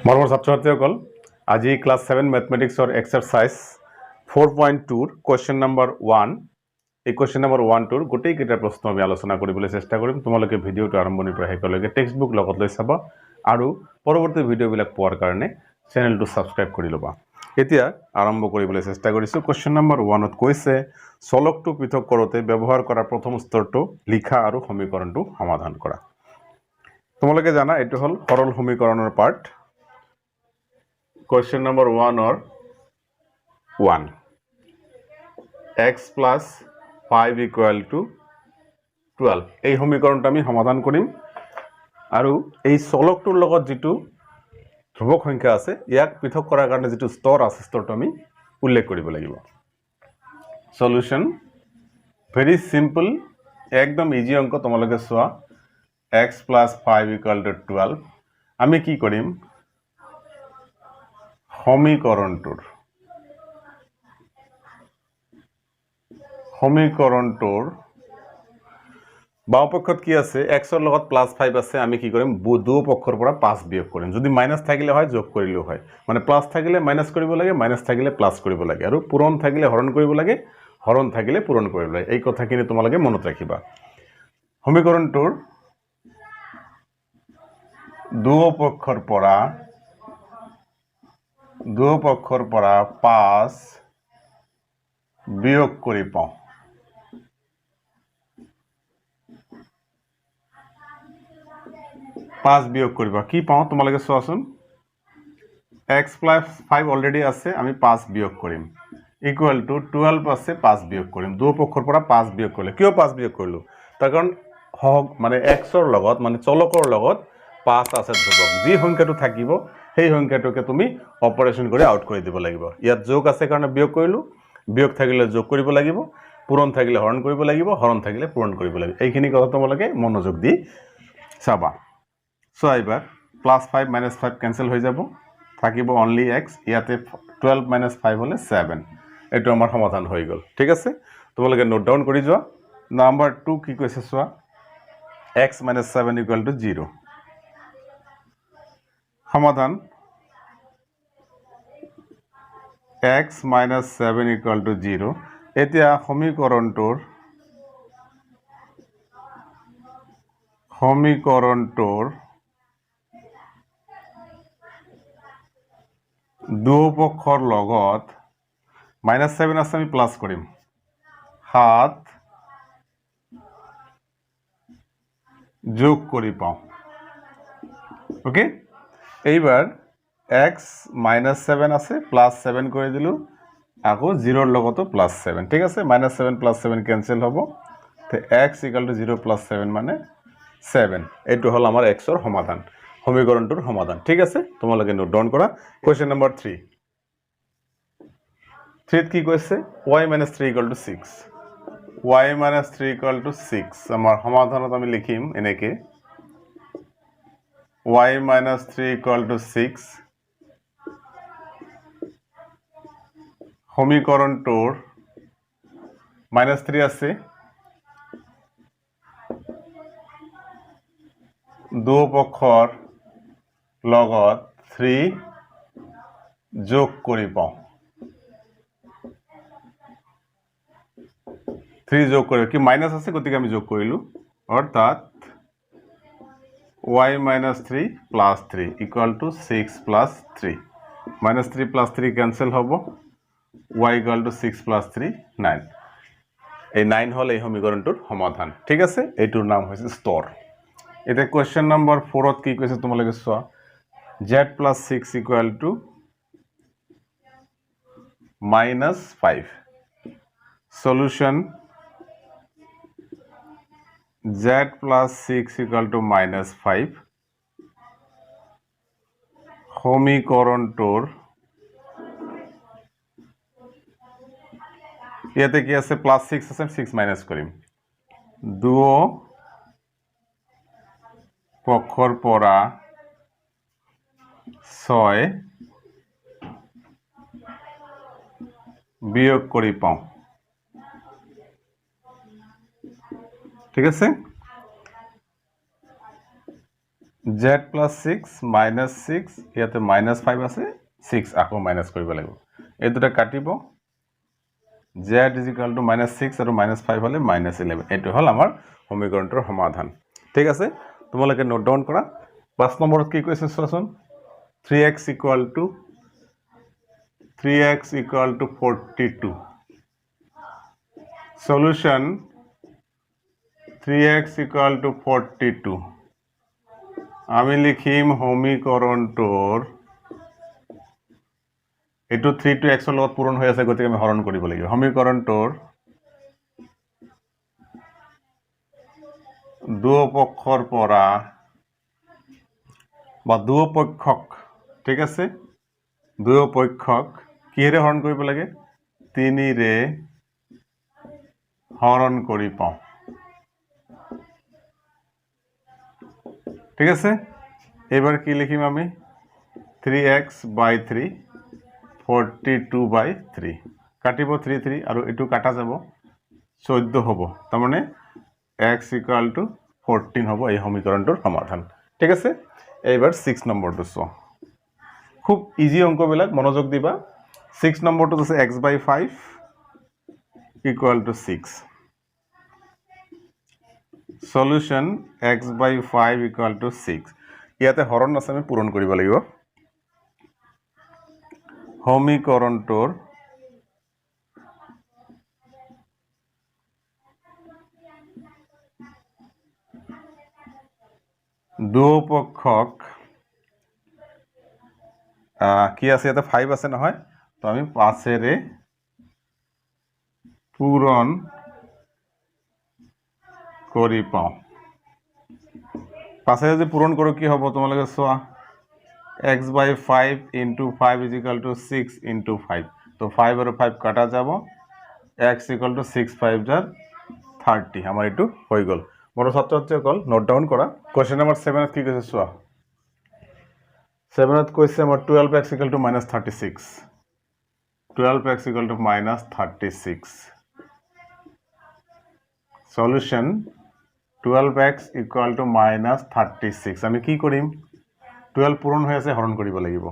মৰমৰ ছাত্ৰ-ছাত্ৰীসকল আজি ক্লাছ 7 ম্যাথমেটিক্সৰ এক্সাৰসাইজ 4.2 কোৱেশ্চন নম্বৰ 1 এই কোৱেশ্চন নম্বৰ 1 টোৰ গোটেই কেইটা প্ৰশ্ন আমি আলোচনা কৰিবলৈ চেষ্টা কৰিম তোমালোকে ভিডিওটো আৰম্ভণিৰ পৰা শেষলৈকে টেক্সট বুক লগত লৈ চাবা আৰু পৰৱৰ্তী ভিডিওবিলাক পোৱাৰ কাৰণে চেনেলটো সাবস্ক্ৰাইব কৰি লবা এতিয়া আৰম্ভ কৰিবলৈ চেষ্টা কৰিছো কোৱেশ্চন নম্বৰ 1 ত কৈছে চলকটো পৃথক কৰোতে ব্যৱহাৰ কৰা প্ৰথম স্তৰটো লিখা আৰু সমীকৰণটো সমাধান কৰা তোমালোকে জানা এটো হল সৰল সমীকৰণৰ part Question number 1 or 1 x plus 5 equal to 12 এই সমীকৰণটো আমি সমাধান কৰিম আৰু এই চলকটোৰ লগত যেটো ধ্ৰুবক সংখ্যা আছে ইয়াক পৃথক কৰাৰ কাৰণে যেটো স্তৰ আছে স্তৰটো আমি উল্লেখ কৰিব লাগিব সলিউশন ভেৰি সিম্পল একদম ইজি অংক তোমালোকে চোৱা x plus 5 equal to 12 আমি কি কৰিম সমীকৰণটোৰ বাওপক্ষত কি আছে x ৰ লগত +5 আছে আমি কি কৰিম দুও পক্ষৰ পৰা 5 বিয়োগ কৰিম যদি মাইনাস থাকিলে হয় যোগ কৰিলেও হয় মানে প্লাস থাকিলে মাইনাস কৰিব লাগে মাইনাস থাকিলে প্লাস কৰিব লাগে আৰু পূৰণ থাকিলে হৰণ কৰিব লাগে হৰণ থাকিলে পূৰণ কৰিব লাগে এই কথাখিনি তোমালোকে মনত ৰাখিবা সমীকৰণটোৰ দুও পক্ষৰ পৰা 5 বিয়োগ কৰি পাও 5 বিয়োগ কৰিবা কি পাও তোমালোকে চোৱাচোন x plus 5 অলৰেডি আছে আমি 5 বিয়োগ কৰিম ইকুৱেল টু 12 আছে 5 বিয়োগ কৰিম দুও পক্ষৰ পৰা 5 বিয়োগ কৰিলে কিয় 5 বিয়োগ কৰিলো তাৰ কাৰণ মানে x ৰ লগত মানে চলকৰ লগত 5 আছে ধ্ৰুবক যি সংখ্যাটো থাকিব সেই সংখ্যাটোকে তুমি অপাৰেশন কৰি আউট কৰি দিব লাগিব ইয়াত যোগ আছে কাৰণে বিয়োগ কৰিলো বিয়োগ থাকিলে যোগ কৰিব লাগিব পূৰণ থাকিলে হৰণ কৰিব লাগিব হৰণ থাকিলে পূৰণ কৰিব লাগিব এইখিনি কথা তোমালোকে মনোযোগ দি চাবা সো এবাৰ +5 - 5 ক্যান্সেল হৈ যাব থাকিব অনলি x ইয়াতে 12 - 5 হলে 7 এটো আমাৰ সমাধান হৈ গল ঠিক আছে তোমালোকে নোট ডাউন কৰি যোৱা নাম্বাৰ 2 কি কৈছে চোৱা x - 7 = 0 সমাধান x - 7 = 0 এতিয়া সমীকৰণটোৰ দুও পক্ষৰ লগত -7 আছে আমি প্লাস কৰিম 7 যোগ কৰি পাও ওকে এইবাৰ x - 7 আছে +7 কৰি দিলু আকৌ 0 ৰ লগতো +7 ঠিক আছে -7 +7 ক্যান্সেল হ'ব তে x = 0 + 7 মানে 7 এটো হল আমাৰ x ৰ সমাধান সমীকৰণটোৰ সমাধান ঠিক আছে তোমালোকে নোট ডাউন কৰা কোৱেশ্চন নম্বৰ 3 3 কি কৈছে y - 3 = 6 y - 3 = 6 আমাৰ সমাধানত আমি লিখিম এনেকে y - 3 = 6 সমীকৰণটোৰ -3 আছে দুও পক্ষৰ লগত 3 যোগ কৰি পাও 3 যোগ কৰি কি মাইনাস আছে গতিকে আমি যোগ কৰিলো অৰ্থাৎ y - 3 + 3 = 6 + 3 -3 + 3 ক্যান্সেল হ'ব y = 6 + 3 9 এই 9 হল এই সমীকৰণটোৰ সমাধান ঠিক আছে এইটোৰ নাম হৈছে স্তৰ এতিয়া কোৱেশ্চন নম্বৰ 4 ত কি কৈছে তোমালোকে চোৱা z + 6 = -5 সলিউশন z + 6 = -5 সমীকৰণটোৰ ইয়াতে কি আছে +6 আছে 6 মাইনাস কৰিম দুও পক্ষৰ পৰা 6 বিয়োগ কৰি পাও ঠিক আছে z plus 6 minus 6 ইয়াতে minus 5 আছে 6 আকৌ minus কৰিব লাগিব এই দুটা কাটিব z is equal to minus 6 আৰু minus 5 হলে minus 11 এইটো হল আমাৰ সমীকৰণটোৰ সমাধান ঠিক আছে তোমালোকে নোট ডাউন কৰা 5 নম্বৰত কি কৈছে চোৱাচোন 3x equal to 42 solution 3x equal to 42 আমি লিখিম সমীকৰণটোৰ এটো 3 to x ৰ লগত পূৰণ হৈ আছে গতিকে আমি হৰণ কৰিব লাগিব সমীকৰণটোৰ দুপক্ষৰ পৰা বা দুপক্ষক ঠিক আছে দুপক্ষক কিহেৰে হৰণ কৰিব লাগে 3 ৰে হৰণ কৰি পাওঁ ঠিক আছে এবাৰ কি লিখিম আমি 3x by 3 42/3 কাটিব 3 3 আৰু এটো কাটা যাব 14 হ'ব তাৰ মানে x equal to 14 হ'ব এই সমীকৰণটোৰ সমাধান ঠিক আছে এবাৰ 6 নম্বৰটো চোৱা খুব ইজি অংকবিলাক মনোযোগ দিবা 6 নম্বৰটো আছে x by 5 equal to 6 solution x by 5 equal to 6 ইয়াতে হৰণ আছে আমি পূৰণ কৰিব লাগিব সমীকৰণটোৰ দুপক্ষক কি আছে ইয়াতে 5 আছে নহয় তো আমি 5 এৰে পূৰণ কৰি পাওঁ 5 এৰে যদি পূৰণ কৰো কি হ'ব তোমালোকে চোৱা x by 5 into 5 is equal to 6 into 5 তো 5 আৰু 5 কাটা যাব x equal to 6 5 jar 30 আমাৰ এটো হৈ গল মোৰ ছাত্ৰসকল নোট ডাউন কৰা কোৱেশ্চন নম্বৰ 7 কি কৈছে চোৱা 7 কৈছে আমাৰ 12x equal to minus 36 12x equal to minus 36 solution 12x equal to minus 36 আমি কি কৰিম 12 পূৰণ হৈ আছে হৰণ কৰিব লাগিব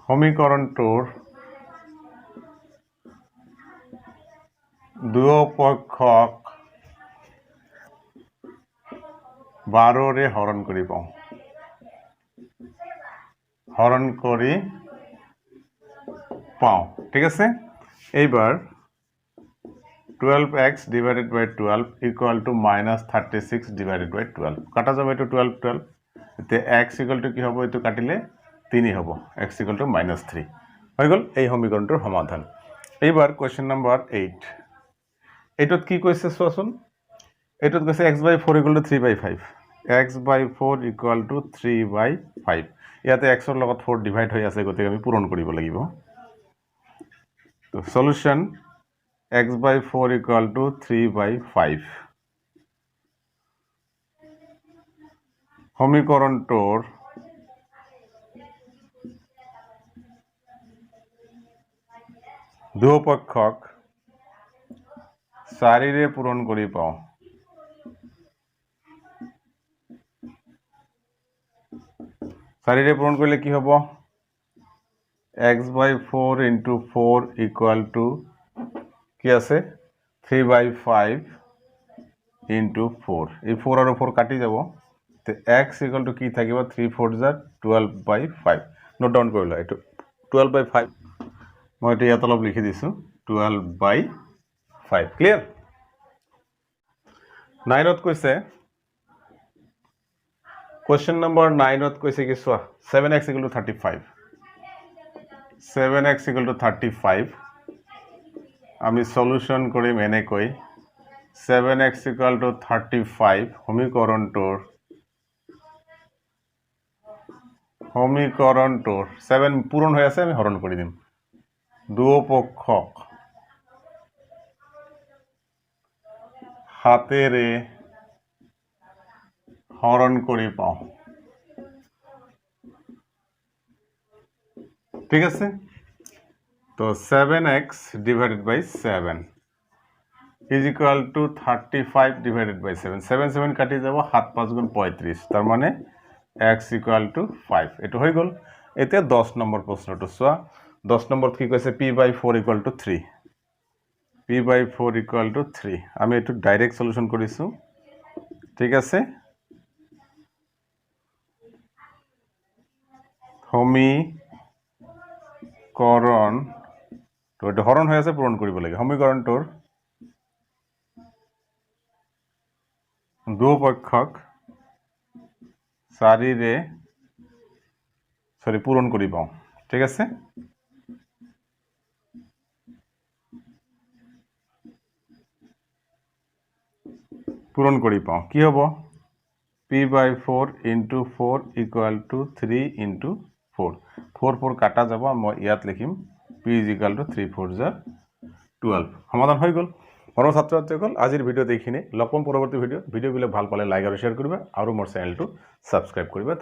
সমীকৰণটোৰ দুপক্ষক 12 ৰে হৰণ কৰি পাওঁ হৰণ কৰি পাওঁ ঠিক আছে এইবাৰ 12x divided by 12 equal to minus 36 divided by 12 কাটা যাব এটো 12 12 তে x equal to কি হ'ব এটো কাটিলে 3 হ'ব x equal to minus 3 হৈ গল এই সমীকৰণটোৰ সমাধান এইবাৰ কোৱেশ্চন নম্বৰ 8 এটোত কি কৈছে চোৱাচোন এটোত কৈছে x by 4 equal to 3 by 5 x by 4 equal to 3 by 5 ইয়াতে x ৰ লগত 4 ডিভাইড হৈ আছে গতিকে আমি পূৰণ কৰিব লাগিব তো solution x by 4 equal to 3 by 5 সমীকৰণটোৰ দুপক্ষক 4 ৰে পূৰণ কৰি পাওঁ 4 ৰে পূৰণ কৰিলে কি হ'ব x by 4 into 4 equal to কি আছে 3 by 5 into 4 এই 4 আৰু 4 কাটি যাব তে x equal to কি থাকিব 3 4 jar 12 by 5 নোট ডাউন কৰিলা এটো 12 by 5 মই এটা ইয়াত অলপ লিখি দিছো 12 by 5 ক্লিয়াৰ 9 ত কৈছে কোৱেশ্চন নম্বৰ 9 ত কৈছে কি চোৱা 7x equal to 35 7x equal to 35 আমি সলিউশন কৰিম এনেকৈ 7x equal to 35 সমীকৰণটোৰ 7 পূৰণ হৈ আছে আমি হৰণ কৰি দিম দুপক্ষক হাতেৰে হৰণ কৰি পাওঁ ঠিক আছে তো 7x divided by 7 is equal to 35 divided by 7 7 7 কাটি যাব 7 5 গুণ 35 তার মানে x ইকুয়াল টু 5 এটো হৈ গল এতিয়া 10 নম্বৰ প্ৰশ্নটো চোৱা 10 নম্বৰত কি কৈছে p/4 equal to 3 p/4 equal to 3 আমি এটো ডাইরেক্ট সলিউশন কৰিছো ঠিক আছে সমীকৰণ তো এটা হৰণ হৈ আছে পূৰণ কৰিব লাগে সমীকৰণটোৰ দুপক্ষক 4 ৰে পূৰণ কৰি পাও ঠিক আছে পূৰণ কৰি পাও কি হ'ব p/4 into 4 equal to 3 into 4 4 4 কাটা যাব মই ইয়াত লিখিম p is equal to 3 4 * 12 সমাধান হৈ গল মৰম ছাত্ৰছাত্ৰীসকল আজিৰ ভিডিও দেখিনে লগ পাম পৰৱৰ্তী ভিডিও বিলাক ভাল পালে লাইক আৰু শেয়াৰ কৰিবা আৰু মোৰ চেনেলটো সাবস্ক্ৰাইব কৰিবা